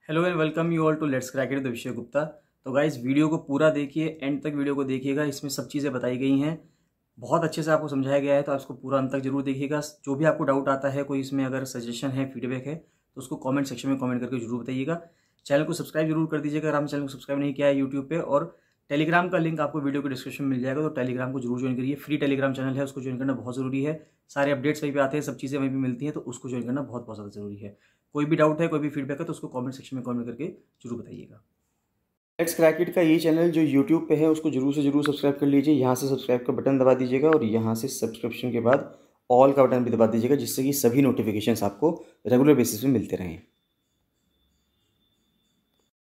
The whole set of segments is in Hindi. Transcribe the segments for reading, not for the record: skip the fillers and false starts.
Hello and welcome you all to let's crack it with Abhishek Gupta. तो गाइस वीडियो को पूरा देखिए, एंड तक वीडियो को देखिएगा। इसमें सब चीज़ें बताई गई हैं, बहुत अच्छे से आपको समझाया गया है, तो आप इसको पूरा अंत तक जरूर देखिएगा। जो भी आपको डाउट आता है, कोई इसमें अगर सजेशन है, फीडबैक है, तो उसको कमेंट सेक्शन में कमेंट करके जरूर बताइएगा। चैनल को सब्सक्राइब जरूर कर दीजिएगा अगर आपने चैनल को सब्सक्राइब नहीं किया है यूट्यूब पे। और टेलीग्राम का लिंक आपको वीडियो के डिस्क्रिप्शन में मिल जाएगा, तो टेलीग्राम को जरूर ज्वाइन करिए। फ्री टेलीग्राम चैनल है, उसको ज्वाइन करना बहुत जरूरी है। सारे अपडेट्स वहीं पे आते हैं, सब चीज़ें वहीं पे मिलती हैं, तो उसको ज्वाइन करना बहुत बहुत ज़्यादा जरूरी है। कोई भी डाउट है, कोई भी फीडबैक है, तो उसको कमेंट सेक्शन में कमेंट करके जरूर बताइएगा। लेट्स क्रैक इट का ये चैनल जो यूट्यूब पे है, उसको जरूर से जरूर सब्सक्राइब कर लीजिए। यहाँ से सब्सक्राइब का बटन दबा दीजिएगा और यहाँ से सब्सक्रिप्शन के बाद ऑल का बटन भी दबा दीजिएगा, जिससे कि सभी नोटिफिकेशंस आपको रेगुलर बेसिस पे मिलते रहें।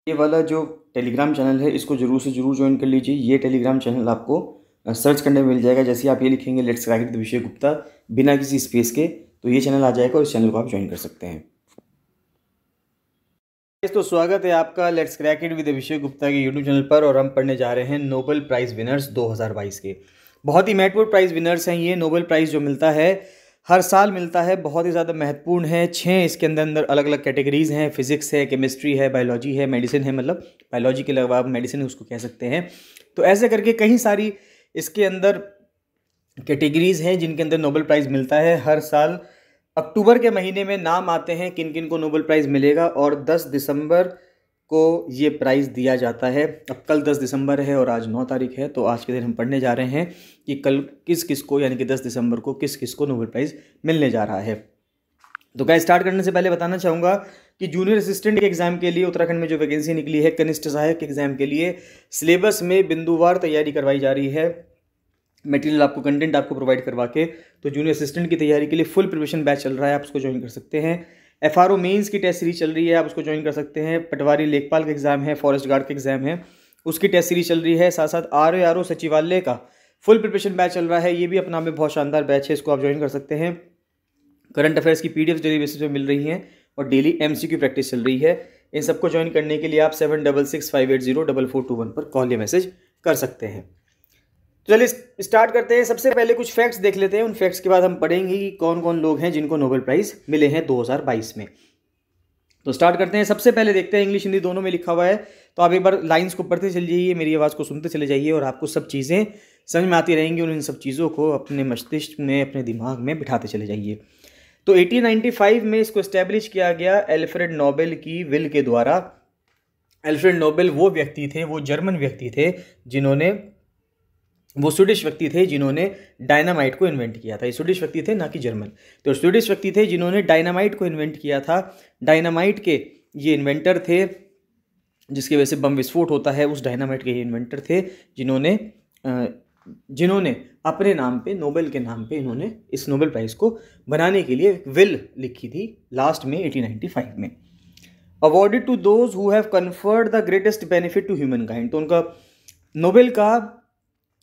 ये वाला जो टेलीग्राम चैनल है, इसको जरूर से जरूर ज्वाइन कर लीजिए। ये टेलीग्राम चैनल आपको सर्च करने में मिल जाएगा। जैसे आप ये लिखेंगे let's crack it with Abhishek Gupta बिना किसी स्पेस के, तो ये चैनल आ जाएगा और इस चैनल को आप ज्वाइन कर सकते हैं। तो स्वागत है आपका let's crack it with Abhishek Gupta के यूट्यूब चैनल पर, और हम पढ़ने जा रहे हैं नोबेल प्राइज़ विनर्स 2022 के। बहुत ही महत्वपूर्ण प्राइज़ विनर्स हैं ये। नोबेल प्राइज़ जो मिलता है हर साल मिलता है, बहुत ही ज़्यादा महत्वपूर्ण है। 6 इसके अंदर अलग अलग कैटेगरीज़ हैं। फिजिक्स है, केमिस्ट्री है, बायोलॉजी है, मेडिसिन है, मतलब बायोलॉजी के अलावा आप मेडिसिन उसको कह सकते हैं। तो ऐसे करके कई सारी इसके अंदर कैटेगरीज़ हैं जिनके अंदर नोबेल प्राइज़ मिलता है हर साल। अक्टूबर के महीने में नाम आते हैं किन किन को नोबेल प्राइज़ मिलेगा, और 10 दिसंबर को ये प्राइज़ दिया जाता है। अब कल 10 दिसंबर है और आज 9 तारीख है, तो आज के दिन हम पढ़ने जा रहे हैं कि कल किस किस को, यानी कि 10 दिसंबर को किस किस को नोबेल प्राइज़ मिलने जा रहा है। तो गाइस, स्टार्ट करने से पहले बताना चाहूँगा कि जूनियर असिस्टेंट के एग्ज़ाम के लिए उत्तराखंड में जो वैकेंसी निकली है, कनिष्ठ सहायक के एग्ज़ाम के लिए सिलेबस में बिंदुवार तैयारी करवाई जा रही है। मटेरियल आपको, कंटेंट आपको प्रोवाइड करवा के, तो जूनियर असिस्टेंट की तैयारी के लिए फुल प्रिपरेशन बैच चल रहा है, आप उसको ज्वाइन कर सकते हैं। FRO मेंस की टेस्ट सीरीज चल रही है, आप उसको ज्वाइन कर सकते हैं। पटवारी लेखपाल का एग्जाम है, फॉरेस्ट गार्ड का एग्जाम है, उसकी टेस्ट सीरीज चल रही है। साथ साथ RO सचिवालय का फुल प्रिपरेशन बैच चल रहा है, ये भी अपना में बहुत शानदार बैच है, इसको आप ज्वाइन कर सकते हैं। करंट अफेयर्स की PDF डेली बेसिस पे मिल रही हैं और डेली MCQ प्रैक्टिस चल रही है। इन सबको ज्वाइन करने के लिए आप 7665804421 पर कॉल या मैसेज कर सकते हैं। चलिए स्टार्ट करते हैं। सबसे पहले कुछ फैक्ट्स देख लेते हैं, उन फैक्ट्स के बाद हम पढ़ेंगे कि कौन कौन लोग हैं जिनको नोबेल प्राइज़ मिले हैं 2022 में। तो स्टार्ट करते हैं। सबसे पहले देखते हैं, इंग्लिश हिंदी दोनों में लिखा हुआ है, तो आप एक बार लाइंस को पढ़ते चले जाइए, मेरी आवाज़ को सुनते चले जाइए, और आपको सब चीज़ें समझ में आती रहेंगी। और इन सब चीज़ों को अपने मस्तिष्क में, अपने दिमाग में बिठाते चले जाइए। तो 1895 में इसको इस्टेब्लिश किया गया एल्फ्रेड नोबेल की विल के द्वारा। एल्फ्रेड नोबेल वो व्यक्ति थे, वो जर्मन व्यक्ति थे जिन्होंने, वो स्वीडिश व्यक्ति थे जिन्होंने डायनामाइट को इन्वेंट किया था। ये स्वीडिश व्यक्ति थे, ना कि जर्मन। तो स्वीडिश व्यक्ति थे जिन्होंने डायनामाइट को इन्वेंट किया था। डायनामाइट के ये इन्वेंटर थे, जिसकी वजह से बम विस्फोट होता है, उस डायनामाइट के ये इन्वेंटर थे जिन्होंने अपने नाम पे, नोबेल के नाम पे, इन्होंने इस नोबेल प्राइज़ को बनाने के लिए विल लिखी थी लास्ट में 1895 में। Awarded to those who have conferred the greatest benefit to humankind. तो उनका नोबेल का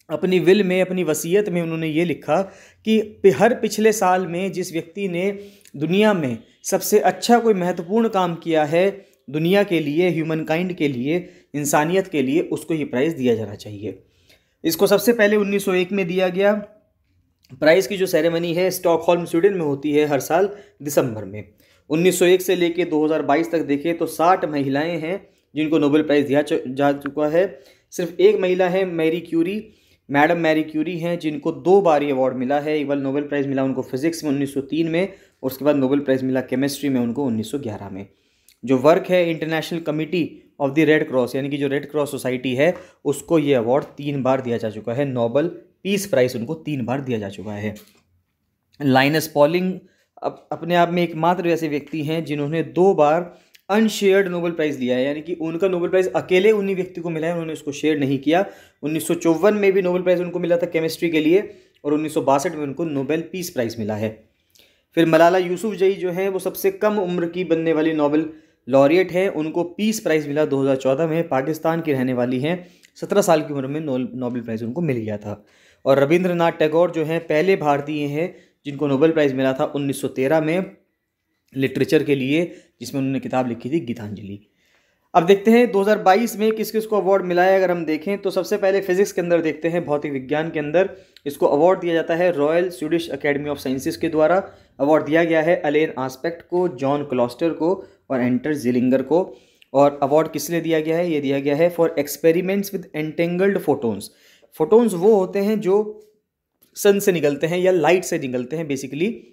अपनी विल में, अपनी वसीयत में उन्होंने ये लिखा कि हर पिछले साल में जिस व्यक्ति ने दुनिया में सबसे अच्छा कोई महत्वपूर्ण काम किया है दुनिया के लिए, ह्यूमन काइंड के लिए, इंसानियत के लिए, उसको ये प्राइज़ दिया जाना चाहिए। इसको सबसे पहले 1901 में दिया गया। प्राइज़ की जो सेरेमनी है स्टॉकहोल्म स्वीडन में होती है हर साल दिसंबर में। 1901 से लेके 2022 तक देखें तो 60 महिलाएं हैं जिनको नोबेल प्राइज़ दिया जा चुका है। सिर्फ एक महिला है, Marie Curie, madam Marie Curie हैं, जिनको 2 बार ये अवार्ड मिला है। एक बार नोबेल प्राइज़ मिला उनको फिजिक्स में 1903 में, और उसके बाद नोबेल प्राइज़ मिला केमिस्ट्री में उनको 1911 में। जो वर्क है international committee of the red cross, यानी कि जो रेड क्रॉस सोसाइटी है, उसको ये अवार्ड 3 बार दिया जा चुका है। नोबेल पीस प्राइज़ उनको 3 बार दिया जा चुका है। लाइनस पॉलिंग अपने आप में एकमात्र ऐसे व्यक्ति हैं जिन्होंने 2 बार अनशेयर्ड नोबेल प्राइज़ लिया है, यानी कि उनका नोबेल प्राइज़ अकेले उन्हीं व्यक्ति को मिला है, उन्होंने उसको शेयर नहीं किया। 1954 में भी नोबेल प्राइज़ उनको मिला था केमिस्ट्री के लिए, और 1962 में उनको नोबेल पीस प्राइज़ मिला है। फिर मलाला यूसुफजई जो है, वो सबसे कम उम्र की बनने वाली नोबेल लॉरिएट है, उनको पीस प्राइज़ मिला 2014 में। पाकिस्तान की रहने वाली हैं, 17 साल की उम्र में नोबेल प्राइज़ उनको मिल गया था। और रविंद्रनाथ टैगोर जो हैं, पहले भारतीय हैं जिनको नोबेल प्राइज़ मिला था 1913 में लिटरेचर के लिए, जिसमें उन्होंने किताब लिखी थी गीतांजलि। अब देखते हैं 2022 में किस किस को अवार्ड मिला है। अगर हम देखें तो सबसे पहले फिजिक्स के अंदर देखते हैं, भौतिक विज्ञान के अंदर इसको अवार्ड दिया जाता है royal Swedish academy of sciences के द्वारा। अवार्ड दिया गया है अलेन आस्पेक्ट को, जॉन क्लॉस्टर को और एंटर जिलिंगर को। और अवार्ड किस लिए दिया गया है? ये दिया गया है for experiments with entangled photons. Photons वो होते हैं जो सन से निकलते हैं या लाइट से निकलते हैं, बेसिकली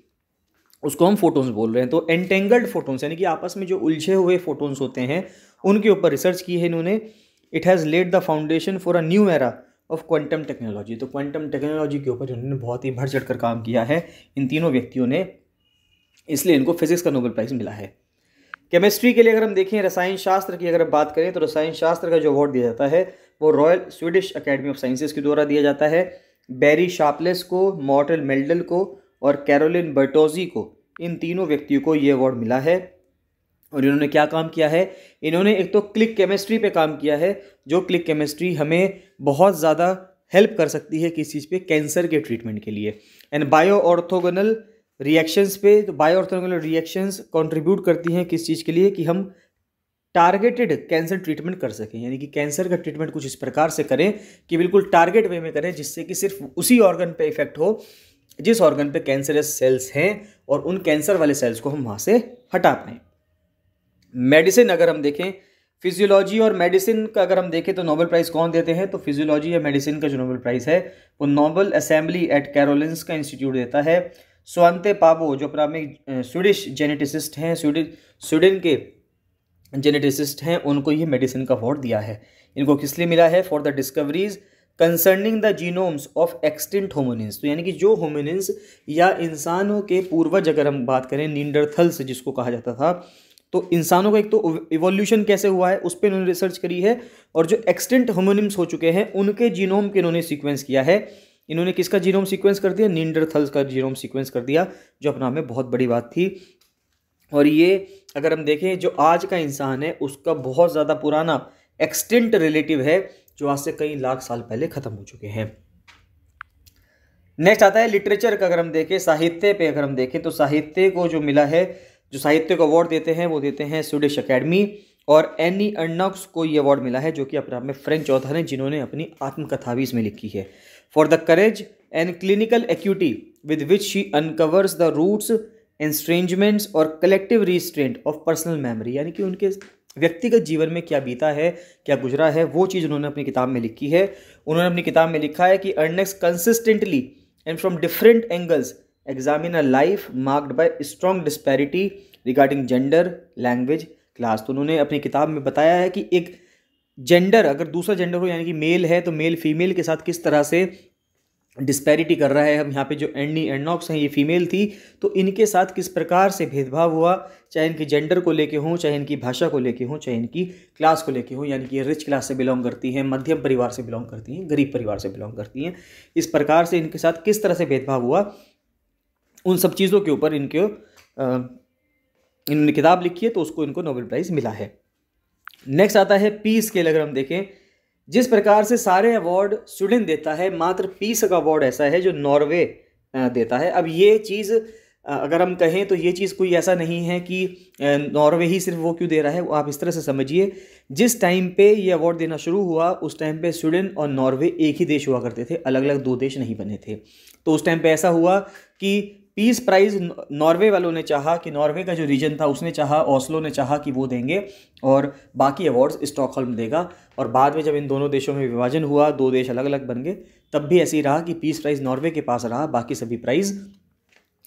उसको हम फोटोन्स बोल रहे हैं। तो एंटेंगल्ड फोटोन्स यानी कि आपस में जो उलझे हुए फोटोन्स होते हैं उनके ऊपर रिसर्च की है इन्होंने। It has led the foundation for a new era of quantum technology. तो क्वांटम टेक्नोलॉजी के ऊपर इन्होंने बहुत ही बढ़ चढ़ कर काम किया है इन तीनों व्यक्तियों ने, इसलिए इनको फिजिक्स का नोबेल प्राइज़ मिला है। केमिस्ट्री के लिए अगर हम देखें, रसायन शास्त्र की अगर बात करें तो रसायन शास्त्र का जो अवार्ड दिया जाता है वो royal Swedish academy of sciences के द्वारा दिया जाता है। बैरी शार्पलेस को, मॉर्टल मेल्डल को और कैरोलिन बर्टोजी को, इन तीनों व्यक्तियों को ये अवार्ड मिला है। और इन्होंने क्या काम किया है? इन्होंने एक तो क्लिक केमिस्ट्री पे काम किया है, जो क्लिक केमिस्ट्री हमें बहुत ज़्यादा हेल्प कर सकती है किस चीज़ पे? कैंसर के ट्रीटमेंट के लिए। एंड बायो ऑर्थोगोनल रिएक्शंस पे, तो बायो ऑर्थोगोनल रिएक्शंस कंट्रीब्यूट करती हैं किस चीज़ के लिए? कि हम टारगेटेड कैंसर ट्रीटमेंट कर सकें, यानी कि कैंसर का ट्रीटमेंट कुछ इस प्रकार से करें कि बिल्कुल टारगेट वे में करें, जिससे कि सिर्फ उसी ऑर्गन पे इफेक्ट हो जिस ऑर्गन पे कैंसरस सेल्स हैं, और उन कैंसर वाले सेल्स को हम वहाँ से हटा पाएँ। मेडिसिन अगर हम देखें, फिजियोलॉजी और मेडिसिन का अगर हम देखें तो नोबेल प्राइज़ कौन देते हैं? तो फिजियोलॉजी या मेडिसिन का जो नोबेल प्राइज़ है वो Nobel assembly eight Karolinska institute देता है। स्वांते पाबो जो अपना में स्वीडिश जेनेटिसिस्ट हैं, स्वीडन के जेनेटिसिस्ट हैं, उनको ये मेडिसिन का अवार्ड दिया है। इनको किस लिए मिला है? For the discoveries concerning the genomes of extinct hominins. तो यानी कि जो होमिनिन्स या इंसानों के पूर्वज, अगर हम बात करें नींडरथल्स जिसको कहा जाता था, तो इंसानों का एक तो इवोल्यूशन कैसे हुआ है उस पर इन्होंने रिसर्च करी है, और जो एक्सटिंक्ट होमिनिन्स हो चुके हैं उनके जीनोम के इन्होंने सीक्वेंस किया है। इन्होंने किसका जीनोम सीक्वेंस कर दिया? नींडरथल्स का जीनोम सीक्वेंस कर दिया, जो अपना में बहुत बड़ी बात थी। और ये अगर हम देखें, जो आज का इंसान है उसका बहुत ज़्यादा पुराना एक्सटिंक्ट रिलेटिव है, जो आज से कई लाख साल पहले ख़त्म हो चुके हैं। नेक्स्ट आता है लिटरेचर का। अगर हम देखें, साहित्य पे अगर हम देखें तो साहित्य को जो मिला है, जो साहित्य को अवार्ड देते हैं वो देते हैं स्वीडिश अकेडमी, और एनी अर्नॉक्स को ये अवार्ड मिला है, जो कि अपने आप में फ्रेंच ऑथर हैं जिन्होंने अपनी आत्मकथा भी इसमें लिखी है। For the courage and clinical acuity with which she uncovers the roots estrangements और collective restraint of personal memory, यानी कि उनके व्यक्तिगत जीवन में क्या बीता है, क्या गुजरा है, वो चीज़ उन्होंने अपनी किताब में लिखी है। उन्होंने अपनी किताब में लिखा है कि Ernaux consistently and from different angles examine a life marked by strong disparity regarding gender, language, class. तो उन्होंने अपनी किताब में बताया है कि एक जेंडर, अगर दूसरा जेंडर हो यानी कि मेल है, तो मेल फीमेल के साथ किस तरह से डिस्पैरिटी कर रहा है। हम यहाँ पे जो एंडी एर्नॉक्स हैं ये फीमेल थी, तो इनके साथ किस प्रकार से भेदभाव हुआ, चाहे इनकी जेंडर को लेके हो, चाहे इनकी भाषा को लेके हो, चाहे इनकी क्लास को लेके हो, यानी कि ये रिच क्लास से बिलोंग करती हैं, मध्यम परिवार से बिलोंग करती हैं, गरीब परिवार से बिलोंग करती हैं। इस प्रकार से इनके साथ किस तरह से भेदभाव हुआ, उन सब चीज़ों के ऊपर इन्होंने किताब लिखी है, तो उसको इनको नोबेल प्राइज़ मिला है। नेक्स्ट आता है पीस स्केल। अगर हम देखें, जिस प्रकार से सारे अवार्ड स्वीडन देता है, मात्र पीस का अवार्ड ऐसा है जो नॉर्वे देता है। अब ये चीज़ अगर हम कहें तो ये चीज़ कोई ऐसा नहीं है कि नॉर्वे ही सिर्फ वो क्यों दे रहा है, वो आप इस तरह से समझिए, जिस टाइम पे ये अवार्ड देना शुरू हुआ उस टाइम पे स्वीडन और नॉर्वे एक ही देश हुआ करते थे, अलग अलग दो देश नहीं बने थे। तो उस टाइम पे ऐसा हुआ कि पीस प्राइज़ नॉर्वे वालों ने चाहा कि नॉर्वे का जो रीजन था उसने चाहा, ओस्लो ने चाहा कि वो देंगे, और बाकी अवार्ड्स स्टॉकहोल्म देगा। और बाद में जब इन दोनों देशों में विभाजन हुआ, दो देश अलग अलग बन गए, तब भी ऐसे ही रहा कि पीस प्राइज़ नॉर्वे के पास रहा, बाकी सभी प्राइज़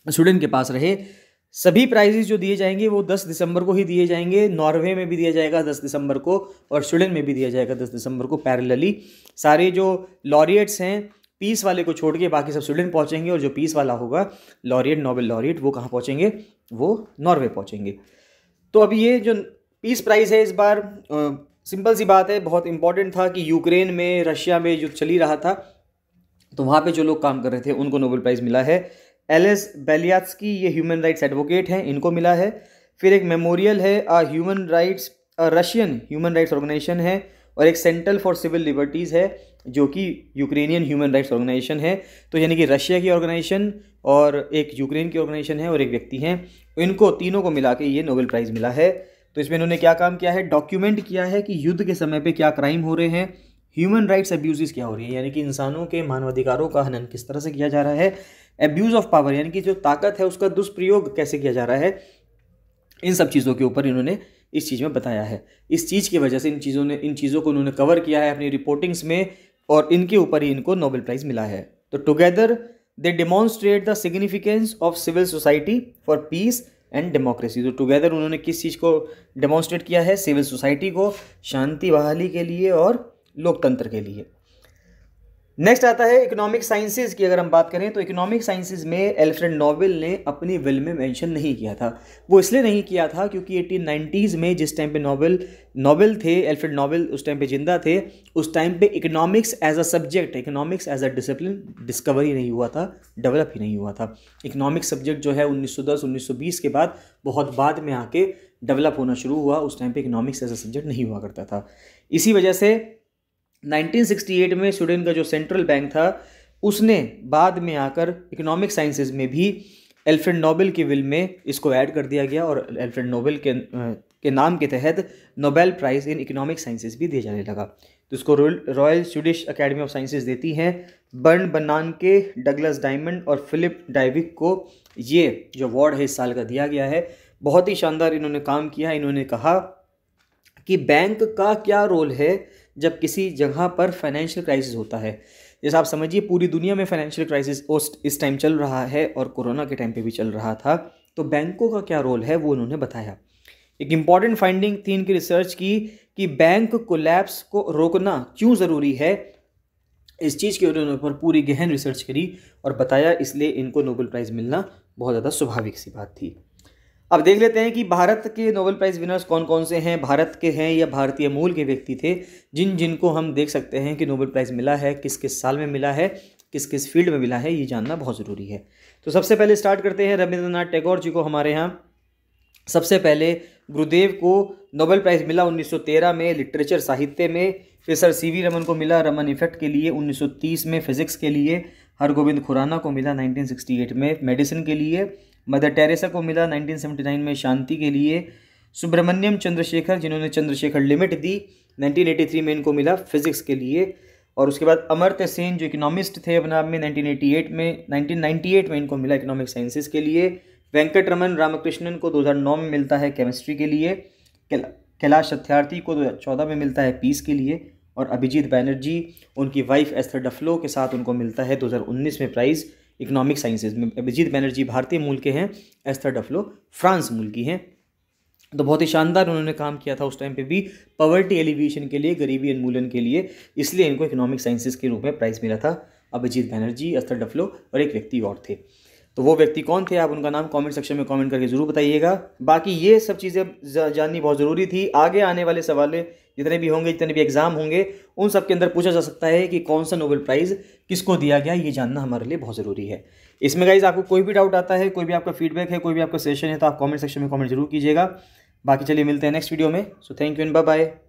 स्वीडन के पास रहे। सभी प्राइजेस जो दिए जाएंगे वो 10 दिसंबर को ही दिए जाएंगे। नॉर्वे में भी दिया जाएगा 10 दिसंबर को, और स्वीडन में भी दिया जाएगा 10 दिसंबर को पैरेलली। सारे जो लॉरिएट्स हैं पीस वाले को छोड़ के बाकी सब स्वीडन पहुंचेंगे, और जो पीस वाला होगा लॉरिएट, नोबेल लॉरिएट, वो कहाँ पहुंचेंगे? वो नॉर्वे पहुंचेंगे। तो अब ये जो पीस प्राइज़ है इस बार सिंपल सी बात है, बहुत इंपॉर्टेंट था कि यूक्रेन में, रशिया में जो चली रहा था, तो वहाँ पे जो लोग काम कर रहे थे उनको नोबेल प्राइज़ मिला है। एलेस बेलियात्स्की ये ह्यूमन राइट्स एडवोकेट हैं, इनको मिला है। फिर एक मेमोरियल है रशियन ह्यूमन राइट्स ऑर्गेनाइजेशन है, और एक सेंटर फॉर सिविल लिबर्टीज़ है जो कि यूक्रेनियन ह्यूमन राइट्स ऑर्गेनाइजेशन है। तो यानी कि रशिया की ऑर्गेनाइजेशन और एक यूक्रेन की ऑर्गेनाइजेशन है और एक व्यक्ति हैं, इनको तीनों को मिला के ये नोबेल प्राइज़ मिला है। तो इसमें इन्होंने क्या काम किया है? डॉक्यूमेंट किया है कि युद्ध के समय पे क्या क्राइम हो रहे हैं, ह्यूमन राइट्स अब्यूज़ क्या हो रही है, यानी कि इंसानों के मानवाधिकारों का हनन किस तरह से किया जा रहा है, एब्यूज़ ऑफ पावर यानी कि जो ताकत है उसका दुष्प्रयोग कैसे किया जा रहा है, इन सब चीज़ों के ऊपर इन्होंने इस चीज़ में बताया है। इस चीज़ की वजह से इन चीज़ों को उन्होंने कवर किया है अपनी रिपोर्टिंग्स में, और इनके ऊपर ही इनको नोबेल प्राइज़ मिला है। तो together they demonstrate the significance of civil society for peace and democracy. तो टुगेदर उन्होंने किस चीज़ को डेमॉन्स्ट्रेट किया है? सिविल सोसाइटी को, शांति बहाली के लिए और लोकतंत्र के लिए। नेक्स्ट आता है इकोनॉमिक साइंसेज की। अगर हम बात करें तो इकोनॉमिक साइंसेज में एल्फ्रेड नोबेल ने अपनी विल में मेंशन नहीं किया था। वो इसलिए नहीं किया था क्योंकि 1890s में जिस टाइम पे नोबेल थे, एल्फ्रेड नोबेल उस टाइम पे जिंदा थे, उस टाइम पे economics as a subject, economics as a discipline discover ही नहीं हुआ था, डेवलप ही नहीं हुआ था। इकोनॉमिक्स सब्जेक्ट जो है 1910-1920 के बाद बहुत बाद में आके डेवलप होना शुरू हुआ। उस टाइम पे इकोनॉमिक्स एज अ सब्जेक्ट नहीं हुआ करता था। इसी वजह से 1968 में स्वीडन का जो सेंट्रल बैंक था उसने बाद में आकर इकोनॉमिक साइंसेज में भी एल्फ्रेड नोबेल की विल में इसको ऐड कर दिया गया, और एल्फ्रेड नोबेल के नाम के तहत Nobel prize in economic sciences भी दिया जाने लगा। तो इसको royal Swedish academy of sciences देती हैं। बर्न बनानके, डगलस डायमंड और फिलिप डाइविक को ये जो अवार्ड है इस साल का दिया गया है। बहुत ही शानदार इन्होंने काम किया। इन्होंने कहा कि बैंक का क्या रोल है जब किसी जगह पर फाइनेंशियल क्राइसिस होता है। जैसे आप समझिए पूरी दुनिया में फाइनेंशियल क्राइसिस इस टाइम चल रहा है, और कोरोना के टाइम पे भी चल रहा था। तो बैंकों का क्या रोल है वो उन्होंने बताया। एक इम्पॉर्टेंट फाइंडिंग थी इनकी रिसर्च की कि बैंक कोलैप्स को रोकना क्यों ज़रूरी है। इस चीज़ के उन्होंने ऊपर पूरी गहन रिसर्च करी और बताया, इसलिए इनको नोबेल प्राइज़ मिलना बहुत ज़्यादा स्वाभाविक सी बात थी। अब देख लेते हैं कि भारत के नोबेल प्राइज़ विनर्स कौन कौन से हैं, भारत के हैं या भारतीय मूल के व्यक्ति थे जिनको हम देख सकते हैं कि नोबेल प्राइज़ मिला है, किस किस साल में मिला है, किस किस फील्ड में मिला है, ये जानना बहुत ज़रूरी है। तो सबसे पहले स्टार्ट करते हैं रविंद्रनाथ टैगोर जी को। हमारे यहाँ सबसे पहले गुरुदेव को नोबेल प्राइज़ मिला 1913 में लिटरेचर साहित्य में। फिर सर सीवी रमन को मिला रमन इफेक्ट के लिए 1930 में, फिजिक्स के लिए हरगोविंद खुराना को मिला 1968 में, मेडिसिन के लिए मदर टेरेसा को मिला 1979 में, शांति के लिए सुब्रमण्यम चंद्रशेखर जिन्होंने चंद्रशेखर लिमिट दी 1983 में इनको मिला फिजिक्स के लिए। और उसके बाद अमर्त्य सेन जो इकोनॉमिस्ट थे पंजाब में 1998 में इनको मिला इकोनॉमिक साइंसेज के लिए। वेंकटरमन रामकृष्णन को 2009 में मिलता है केमिस्ट्री के लिए। कैलाश सत्यार्थी को 2014 में मिलता है पीस के लिए। और अभिजीत बैनर्जी उनकी वाइफ एस्थर डफलो के साथ उनको मिलता है 2019 में प्राइज़ इकोनॉमिक साइंसेज में। अभिजीत बैनर्जी भारतीय मूल के हैं, एस्थर डफलो फ्रांस मूल की हैं। तो बहुत ही शानदार उन्होंने काम किया था उस टाइम पे भी पॉवर्टी एलिविएशन के लिए, गरीबी उन्मूलन के लिए, इसलिए इनको इकोनॉमिक साइंसेज के रूप में प्राइज़ मिला था। अभिजीत बैनर्जी, एस्थर डफलो और एक व्यक्ति और थे। तो वो व्यक्ति कौन थे, आप उनका नाम कमेंट सेक्शन में कमेंट करके ज़रूर बताइएगा। बाकी ये सब चीज़ें जाननी बहुत ज़रूरी थी। आगे आने वाले सवाल जितने भी होंगे, जितने भी एग्जाम होंगे, उन सब के अंदर पूछा जा सकता है कि कौन सा नोबेल प्राइज़ किसको दिया गया, ये जानना हमारे लिए बहुत ज़रूरी है। इसमें गाइज आपको कोई भी डाउट आता है, कोई भी आपका फीडबैक है, कोई भी आपका सेशन है, तो आप कमेंट सेक्शन में कमेंट जरूर कीजिएगा। बाकी चलिए मिलते हैं नेक्स्ट वीडियो में। So thank you and bye bye.